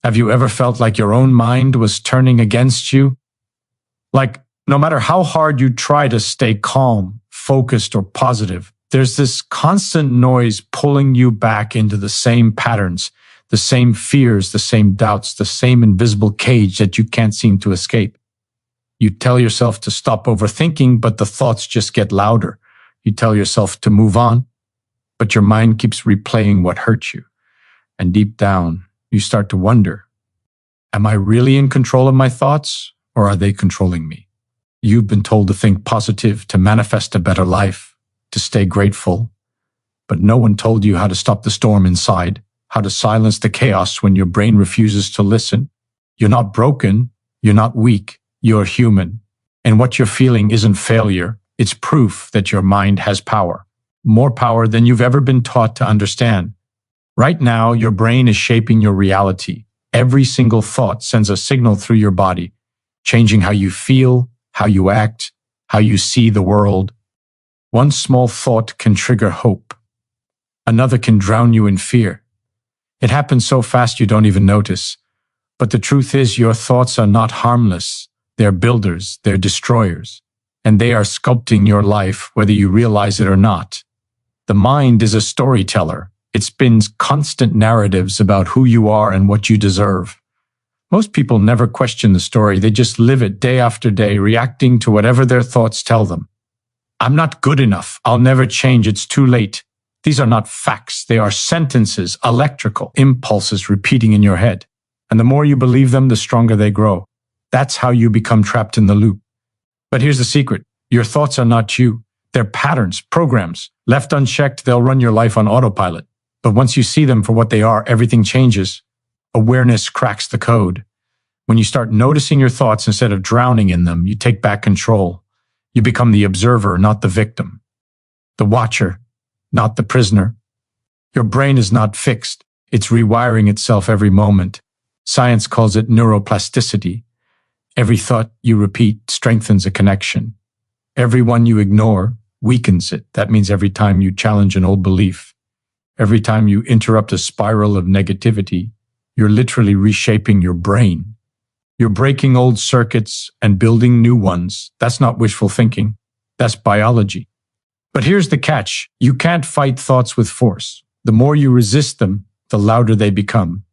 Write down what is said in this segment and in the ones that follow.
Have you ever felt like your own mind was turning against you? Like, no matter how hard you try to stay calm, focused, or positive, there's this constant noise pulling you back into the same patterns, the same fears, the same doubts, the same invisible cage that you can't seem to escape. You tell yourself to stop overthinking, but the thoughts just get louder. You tell yourself to move on, but your mind keeps replaying what hurt you. And deep down, you start to wonder, am I really in control of my thoughts, or are they controlling me? You've been told to think positive, to manifest a better life, to stay grateful. But no one told you how to stop the storm inside, how to silence the chaos when your brain refuses to listen. You're not broken, you're not weak, you're human. And what you're feeling isn't failure, it's proof that your mind has power. More power than you've ever been taught to understand. Right now, your brain is shaping your reality. Every single thought sends a signal through your body, changing how you feel, how you act, how you see the world. One small thought can trigger hope. Another can drown you in fear. It happens so fast you don't even notice. But the truth is, your thoughts are not harmless. They're builders, they're destroyers. And they are sculpting your life, whether you realize it or not. The mind is a storyteller. It spins constant narratives about who you are and what you deserve. Most people never question the story. They just live it day after day, reacting to whatever their thoughts tell them. I'm not good enough. I'll never change. It's too late. These are not facts. They are sentences, electrical impulses repeating in your head. And the more you believe them, the stronger they grow. That's how you become trapped in the loop. But here's the secret. Your thoughts are not you. They're patterns, programs. Left unchecked, they'll run your life on autopilot. But once you see them for what they are, everything changes. Awareness cracks the code. When you start noticing your thoughts instead of drowning in them, you take back control. You become the observer, not the victim. The watcher, not the prisoner. Your brain is not fixed. It's rewiring itself every moment. Science calls it neuroplasticity. Every thought you repeat strengthens a connection. Every one you ignore weakens it. That means every time you challenge an old belief, every time you interrupt a spiral of negativity, you're literally reshaping your brain. You're breaking old circuits and building new ones. That's not wishful thinking. That's biology. But here's the catch. You can't fight thoughts with force. The more you resist them, the louder they become.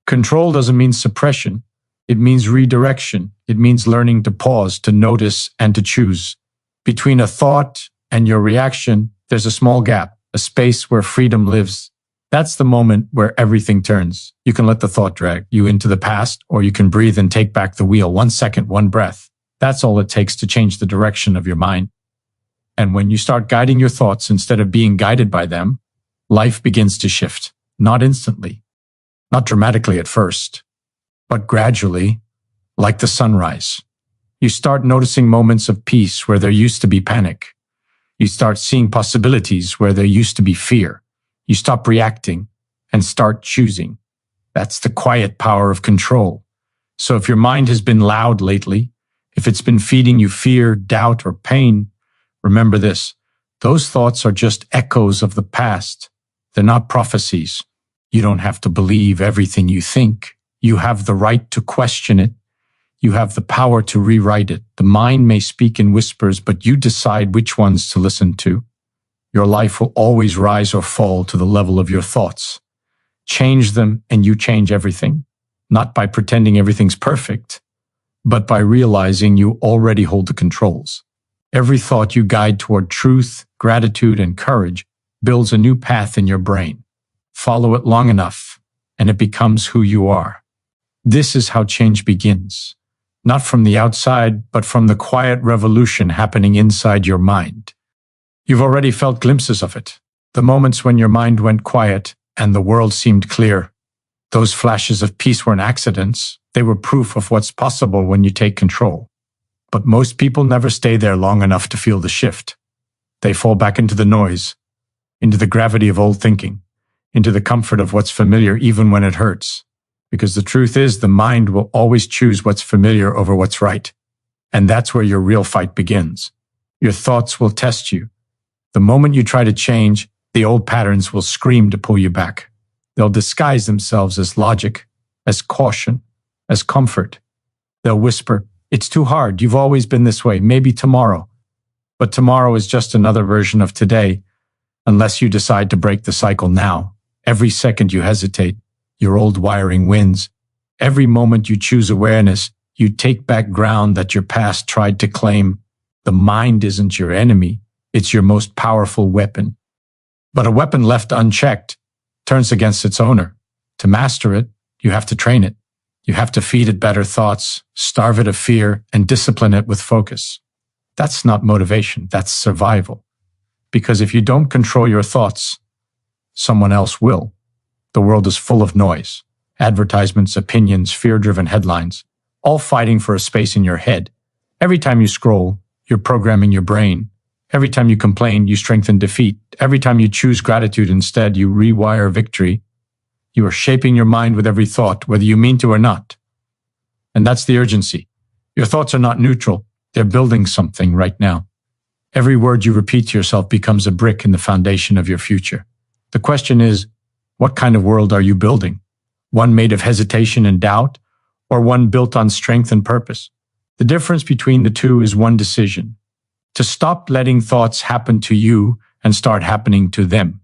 Control doesn't mean suppression. It means redirection. It means learning to pause, to notice, and to choose. Between a thought and your reaction, there's a small gap, a space where freedom lives. That's the moment where everything turns. You can let the thought drag you into the past, or you can breathe and take back the wheel. 1 second, 1 breath. That's all it takes to change the direction of your mind. And when you start guiding your thoughts instead of being guided by them, life begins to shift. Not instantly, not dramatically at first, but gradually, like the sunrise. You start noticing moments of peace where there used to be panic. You start seeing possibilities where there used to be fear. You stop reacting and start choosing. That's the quiet power of control. So if your mind has been loud lately, if it's been feeding you fear, doubt, or pain, remember this. Those thoughts are just echoes of the past. They're not prophecies. You don't have to believe everything you think. You have the right to question it. You have the power to rewrite it. The mind may speak in whispers, but you decide which ones to listen to. Your life will always rise or fall to the level of your thoughts. Change them and you change everything. Not by pretending everything's perfect, but by realizing you already hold the controls. Every thought you guide toward truth, gratitude, and courage builds a new path in your brain. Follow it long enough, and it becomes who you are. This is how change begins. Not from the outside, but from the quiet revolution happening inside your mind. You've already felt glimpses of it. The moments when your mind went quiet and the world seemed clear. Those flashes of peace weren't accidents. They were proof of what's possible when you take control. But most people never stay there long enough to feel the shift. They fall back into the noise, into the gravity of old thinking, into the comfort of what's familiar even when it hurts. Because the truth is, the mind will always choose what's familiar over what's right. And that's where your real fight begins. Your thoughts will test you. The moment you try to change, the old patterns will scream to pull you back. They'll disguise themselves as logic, as caution, as comfort. They'll whisper, "It's too hard. You've always been this way. Maybe tomorrow." But tomorrow is just another version of today, unless you decide to break the cycle now. Every second you hesitate, your old wiring wins. Every moment you choose awareness, you take back ground that your past tried to claim. The mind isn't your enemy, it's your most powerful weapon. But a weapon left unchecked turns against its owner. To master it, you have to train it. You have to feed it better thoughts, starve it of fear, and discipline it with focus. That's not motivation, that's survival. Because if you don't control your thoughts, someone else will. The world is full of noise. Advertisements, opinions, fear-driven headlines, all fighting for a space in your head. Every time you scroll, you're programming your brain. Every time you complain, you strengthen defeat. Every time you choose gratitude instead, you rewire victory. You are shaping your mind with every thought, whether you mean to or not. And that's the urgency. Your thoughts are not neutral. They're building something right now. Every word you repeat to yourself becomes a brick in the foundation of your future. The question is, what kind of world are you building? One made of hesitation and doubt, or one built on strength and purpose? The difference between the two is one decision: to stop letting thoughts happen to you and start happening to them.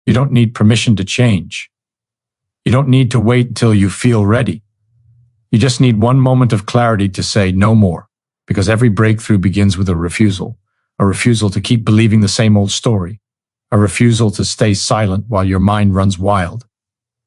You don't need permission to change. You don't need to wait until you feel ready. You just need one moment of clarity to say no more, because every breakthrough begins with a refusal to keep believing the same old story, a refusal to stay silent while your mind runs wild,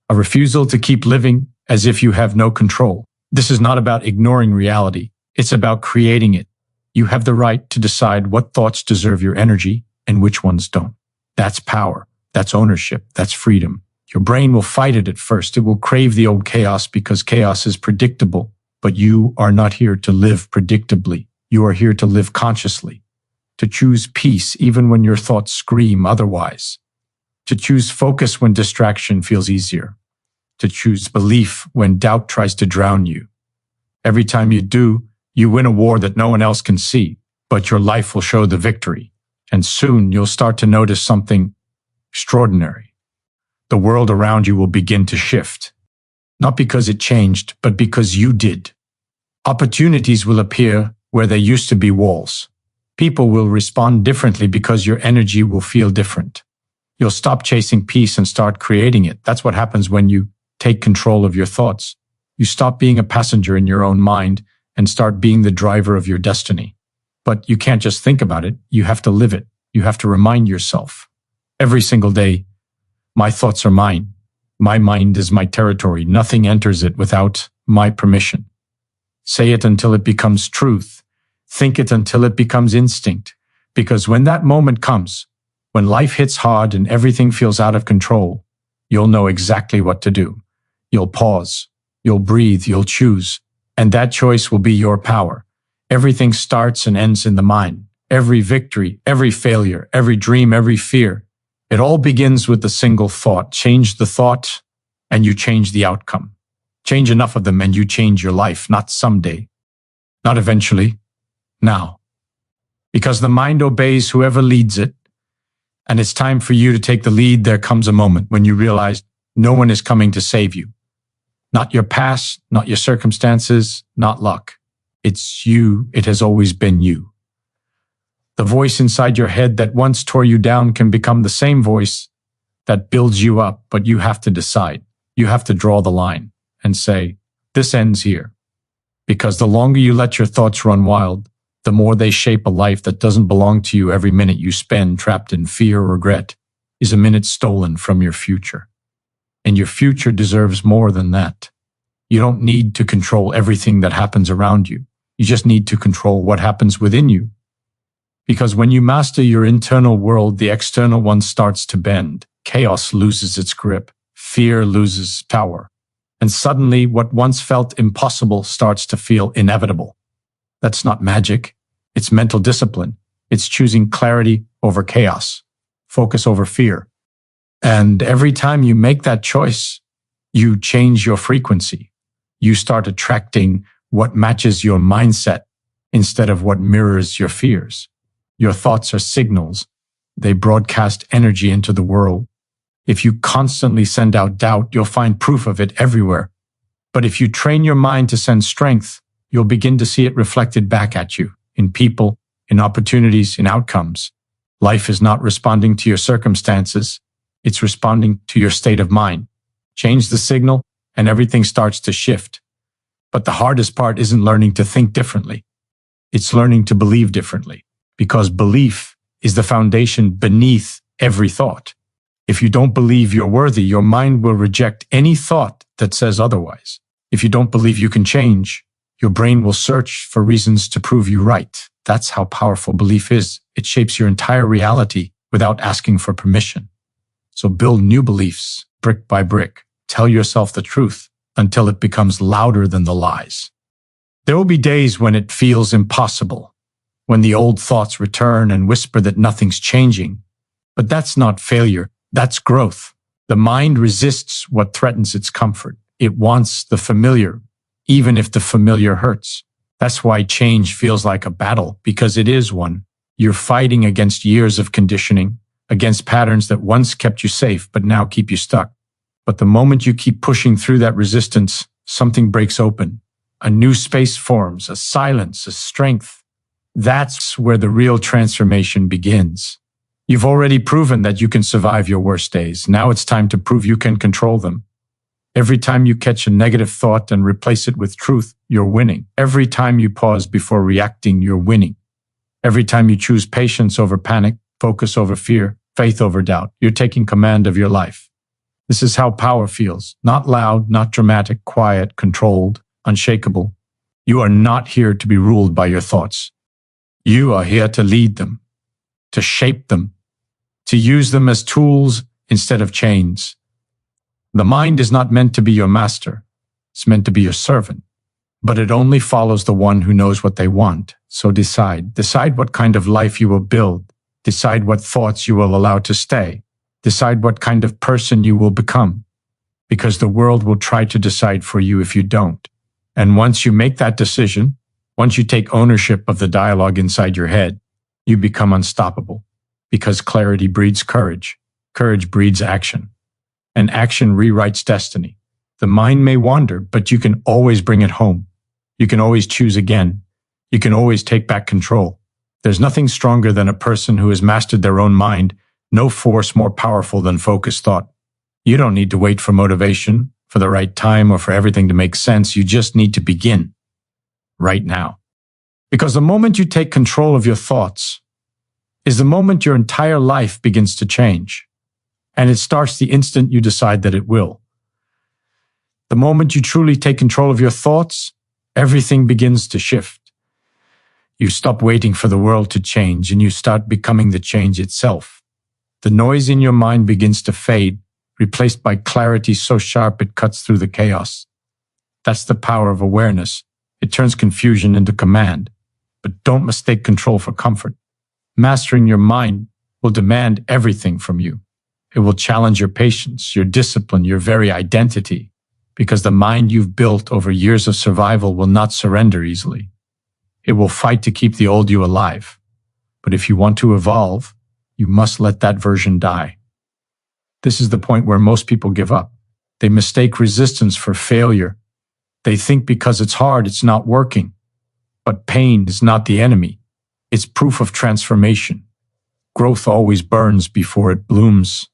a refusal to keep living as if you have no control. This is not about ignoring reality. It's about creating it. You have the right to decide what thoughts deserve your energy and which ones don't. That's power. That's ownership. That's freedom. Your brain will fight it at first. It will crave the old chaos because chaos is predictable. But you are not here to live predictably. You are here to live consciously, to choose peace even when your thoughts scream otherwise, to choose focus when distraction feels easier, to choose belief when doubt tries to drown you. Every time you do, you win a war that no one else can see, but your life will show the victory. And soon you'll start to notice something extraordinary. The world around you will begin to shift. Not because it changed, but because you did. Opportunities will appear where there used to be walls. People will respond differently because your energy will feel different. You'll stop chasing peace and start creating it. That's what happens when you take control of your thoughts. You stop being a passenger in your own mind and start being the driver of your destiny. But you can't just think about it. You have to live it. You have to remind yourself every single day, my thoughts are mine. My mind is my territory. Nothing enters it without my permission. Say it until it becomes truth. Think it until it becomes instinct. Because when that moment comes, when life hits hard and everything feels out of control, you'll know exactly what to do. You'll pause. You'll breathe. You'll choose. And that choice will be your power. Everything starts and ends in the mind. Every victory, every failure, every dream, every fear. It all begins with a single thought. Change the thought and you change the outcome. Change enough of them and you change your life, not someday, not eventually, now. Because the mind obeys whoever leads it, and it's time for you to take the lead. There comes a moment when you realize no one is coming to save you. Not your past, not your circumstances, not luck. It's you. It has always been you. The voice inside your head that once tore you down can become the same voice that builds you up, but you have to decide. You have to draw the line and say, this ends here. Because the longer you let your thoughts run wild, the more they shape a life that doesn't belong to you. Every minute you spend trapped in fear or regret is a minute stolen from your future. And your future deserves more than that. You don't need to control everything that happens around you. You just need to control what happens within you. Because when you master your internal world, the external one starts to bend. Chaos loses its grip. Fear loses power. And suddenly, what once felt impossible starts to feel inevitable. That's not magic. It's mental discipline. It's choosing clarity over chaos, focus over fear. And every time you make that choice, you change your frequency. You start attracting what matches your mindset instead of what mirrors your fears. Your thoughts are signals. They broadcast energy into the world. If you constantly send out doubt, you'll find proof of it everywhere. But if you train your mind to sense strength, you'll begin to see it reflected back at you, in people, in opportunities, in outcomes. Life is not responding to your circumstances. It's responding to your state of mind. Change the signal, and everything starts to shift. But the hardest part isn't learning to think differently. It's learning to believe differently, because belief is the foundation beneath every thought. If you don't believe you're worthy, your mind will reject any thought that says otherwise. If you don't believe you can change, your brain will search for reasons to prove you right. That's how powerful belief is. It shapes your entire reality without asking for permission. So build new beliefs, brick by brick. Tell yourself the truth until it becomes louder than the lies. There will be days when it feels impossible, when the old thoughts return and whisper that nothing's changing. But that's not failure, that's growth. The mind resists what threatens its comfort. It wants the familiar, even if the familiar hurts. That's why change feels like a battle, because it is one. You're fighting against years of conditioning, against patterns that once kept you safe but now keep you stuck. But the moment you keep pushing through that resistance, something breaks open. A new space forms, a silence, a strength. That's where the real transformation begins. You've already proven that you can survive your worst days. Now it's time to prove you can control them. Every time you catch a negative thought and replace it with truth, you're winning. Every time you pause before reacting, you're winning. Every time you choose patience over panic, focus over fear, faith over doubt, you're taking command of your life. This is how power feels. Not loud, not dramatic, quiet, controlled, unshakable. You are not here to be ruled by your thoughts. You are here to lead them, to shape them, to use them as tools instead of chains. The mind is not meant to be your master. It's meant to be your servant. But it only follows the one who knows what they want. So decide. Decide what kind of life you will build. Decide what thoughts you will allow to stay. Decide what kind of person you will become. Because the world will try to decide for you if you don't. And once you make that decision, once you take ownership of the dialogue inside your head, you become unstoppable. Because clarity breeds courage. Courage breeds action. And action rewrites destiny. The mind may wander, but you can always bring it home. You can always choose again. You can always take back control. There's nothing stronger than a person who has mastered their own mind. No force more powerful than focused thought. You don't need to wait for motivation, for the right time, or for everything to make sense. You just need to begin. Right now. Because the moment you take control of your thoughts is the moment your entire life begins to change. And it starts the instant you decide that it will. The moment you truly take control of your thoughts, everything begins to shift. You stop waiting for the world to change and you start becoming the change itself. The noise in your mind begins to fade, replaced by clarity so sharp it cuts through the chaos. That's the power of awareness. It turns confusion into command. But don't mistake control for comfort. Mastering your mind will demand everything from you. It will challenge your patience, your discipline, your very identity, because the mind you've built over years of survival will not surrender easily. It will fight to keep the old you alive. But if you want to evolve, you must let that version die. This is the point where most people give up. They mistake resistance for failure. They think because it's hard, it's not working. But pain is not the enemy. It's proof of transformation. Growth always burns before it blooms.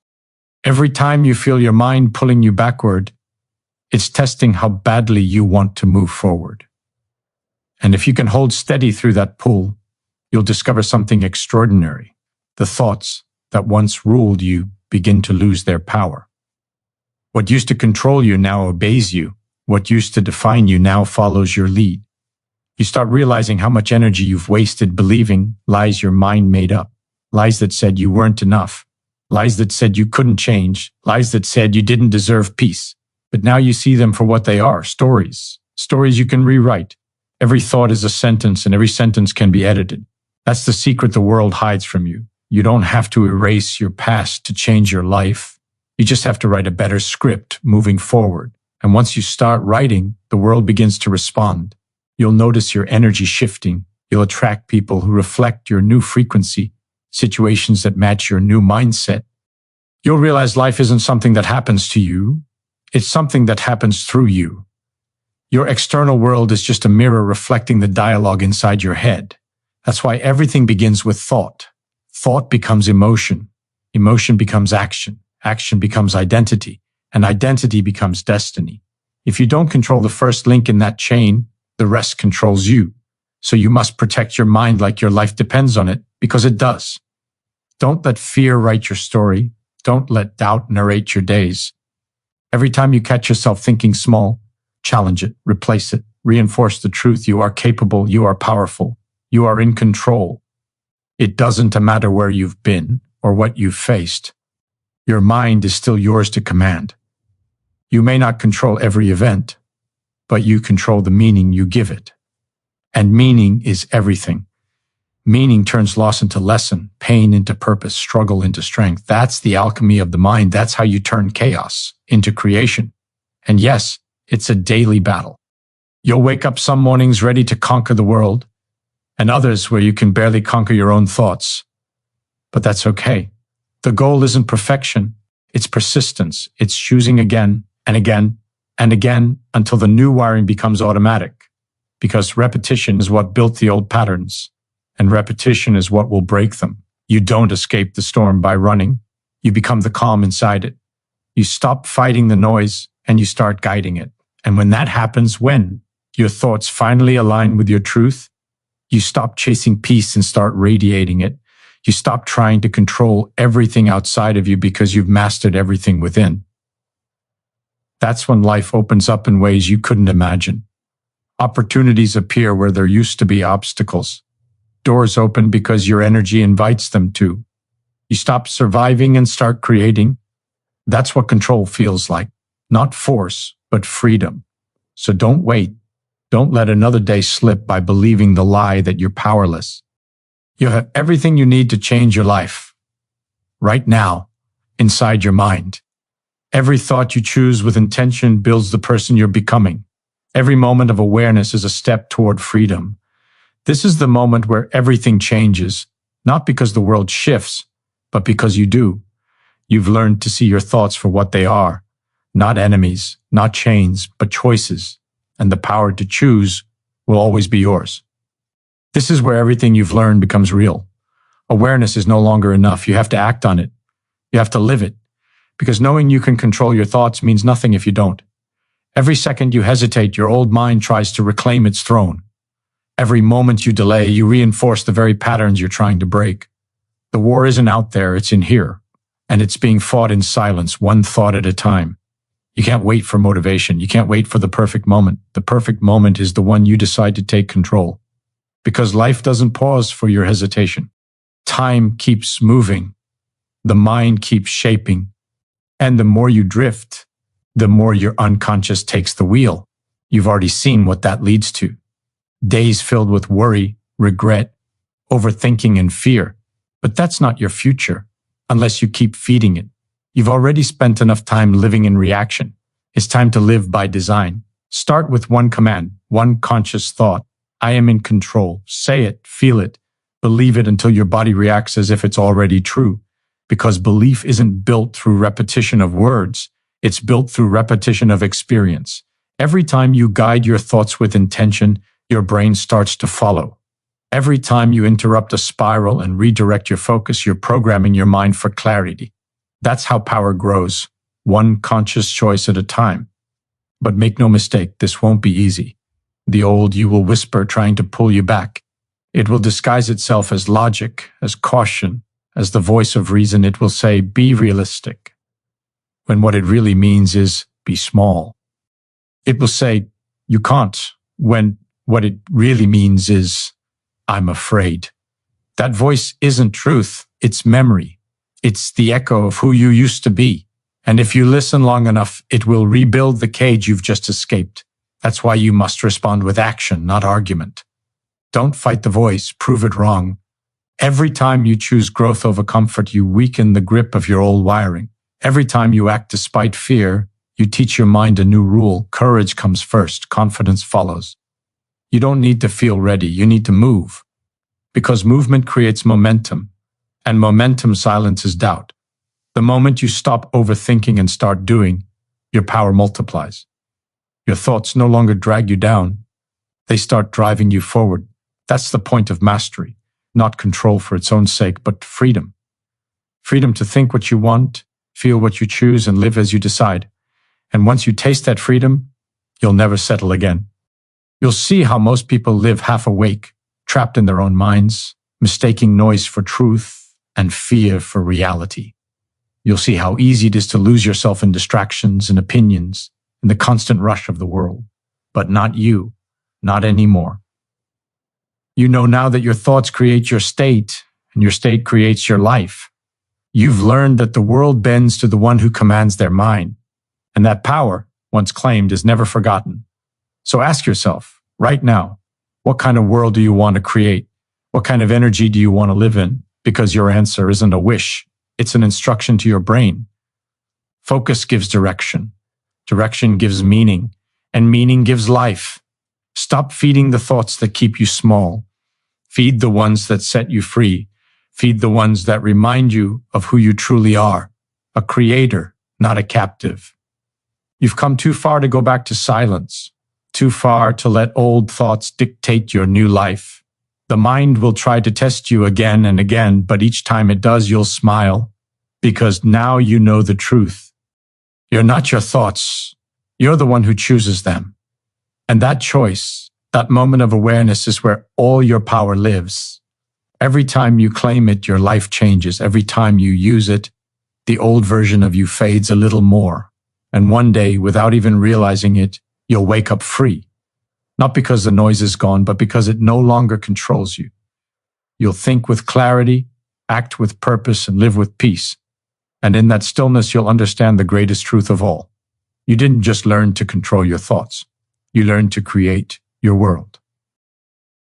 Every time you feel your mind pulling you backward, it's testing how badly you want to move forward. And if you can hold steady through that pull, you'll discover something extraordinary. The thoughts that once ruled you begin to lose their power. What used to control you now obeys you. What used to define you now follows your lead. You start realizing how much energy you've wasted believing lies your mind made up. Lies that said you weren't enough. Lies that said you couldn't change. Lies that said you didn't deserve peace. But now you see them for what they are, stories. Stories you can rewrite. Every thought is a sentence and every sentence can be edited. That's the secret the world hides from you. You don't have to erase your past to change your life. You just have to write a better script moving forward. And once you start writing, the world begins to respond. You'll notice your energy shifting. You'll attract people who reflect your new frequency, situations that match your new mindset. You'll realize life isn't something that happens to you. It's something that happens through you. Your external world is just a mirror reflecting the dialogue inside your head. That's why everything begins with thought. Thought becomes emotion. Emotion becomes action. Action becomes identity. And identity becomes destiny. If you don't control the first link in that chain, the rest controls you. So you must protect your mind like your life depends on it, because it does. Don't let fear write your story. Don't let doubt narrate your days. Every time you catch yourself thinking small, challenge it, replace it, reinforce the truth. You are capable, you are powerful, you are in control. It doesn't matter where you've been or what you've faced. Your mind is still yours to command. You may not control every event, but you control the meaning you give it. And meaning is everything. Meaning turns loss into lesson, pain into purpose, struggle into strength. That's the alchemy of the mind. That's how you turn chaos into creation. And yes, it's a daily battle. You'll wake up some mornings ready to conquer the world, and others where you can barely conquer your own thoughts. But that's okay. The goal isn't perfection. It's persistence. It's choosing again and again and again until the new wiring becomes automatic. Because repetition is what built the old patterns. And repetition is what will break them. You don't escape the storm by running. You become the calm inside it. You stop fighting the noise and you start guiding it. And when that happens, when your thoughts finally align with your truth, you stop chasing peace and start radiating it. You stop trying to control everything outside of you because you've mastered everything within. That's when life opens up in ways you couldn't imagine. Opportunities appear where there used to be obstacles. Doors open because your energy invites them to. You stop surviving and start creating. That's what control feels like. Not force, but freedom. So don't wait. Don't let another day slip by believing the lie that you're powerless. You have everything you need to change your life. Right now, inside your mind. Every thought you choose with intention builds the person you're becoming. Every moment of awareness is a step toward freedom. This is the moment where everything changes, not because the world shifts, but because you do. You've learned to see your thoughts for what they are, not enemies, not chains, but choices, and the power to choose will always be yours. This is where everything you've learned becomes real. Awareness is no longer enough. You have to act on it. You have to live it, because knowing you can control your thoughts means nothing if you don't. Every second you hesitate, your old mind tries to reclaim its throne. Every moment you delay, you reinforce the very patterns you're trying to break. The war isn't out there, it's in here. And it's being fought in silence, one thought at a time. You can't wait for motivation. You can't wait for the perfect moment. The perfect moment is the one you decide to take control. Because life doesn't pause for your hesitation. Time keeps moving. The mind keeps shaping. And the more you drift, the more your unconscious takes the wheel. You've already seen what that leads to. Days filled with worry, regret, overthinking, and fear. But that's not your future, unless you keep feeding it. You've already spent enough time living in reaction. It's time to live by design. Start with one command, one conscious thought. I am in control. Say it, feel it, believe it until your body reacts as if it's already true. Because belief isn't built through repetition of words. It's built through repetition of experience. Every time you guide your thoughts with intention, your brain starts to follow. Every time you interrupt a spiral and redirect your focus, you're programming your mind for clarity. That's how power grows, one conscious choice at a time. But make no mistake, this won't be easy. The old you will whisper, trying to pull you back. It will disguise itself as logic, as caution, as the voice of reason. It will say, be realistic. When what it really means is, be small. It will say, you can't, when what it really means is, I'm afraid. That voice isn't truth, it's memory. It's the echo of who you used to be. And if you listen long enough, it will rebuild the cage you've just escaped. That's why you must respond with action, not argument. Don't fight the voice, prove it wrong. Every time you choose growth over comfort, you weaken the grip of your old wiring. Every time you act despite fear, you teach your mind a new rule. Courage comes first, confidence follows. You don't need to feel ready, you need to move. Because movement creates momentum, and momentum silences doubt. The moment you stop overthinking and start doing, your power multiplies. Your thoughts no longer drag you down. They start driving you forward. That's the point of mastery, not control for its own sake, but freedom. Freedom to think what you want, feel what you choose, and live as you decide. And once you taste that freedom, you'll never settle again. You'll see how most people live half awake, trapped in their own minds, mistaking noise for truth and fear for reality. You'll see how easy it is to lose yourself in distractions and opinions, in the constant rush of the world. But not you, not anymore. You know now that your thoughts create your state, and your state creates your life. You've learned that the world bends to the one who commands their mind, and that power, once claimed, is never forgotten. So ask yourself, right now, what kind of world do you want to create? What kind of energy do you want to live in? Because your answer isn't a wish, it's an instruction to your brain. Focus gives direction. Direction gives meaning, and meaning gives life. Stop feeding the thoughts that keep you small. Feed the ones that set you free. Feed the ones that remind you of who you truly are, a creator, not a captive. You've come too far to go back to silence, too far to let old thoughts dictate your new life. The mind will try to test you again and again, but each time it does, you'll smile, because now you know the truth. You're not your thoughts. You're the one who chooses them. And that choice, that moment of awareness, is where all your power lives. Every time you claim it, your life changes. Every time you use it, the old version of you fades a little more. And one day, without even realizing it, you'll wake up free. Not because the noise is gone, but because it no longer controls you. You'll think with clarity, act with purpose, and live with peace. And in that stillness, you'll understand the greatest truth of all. You didn't just learn to control your thoughts. You learned to create your world.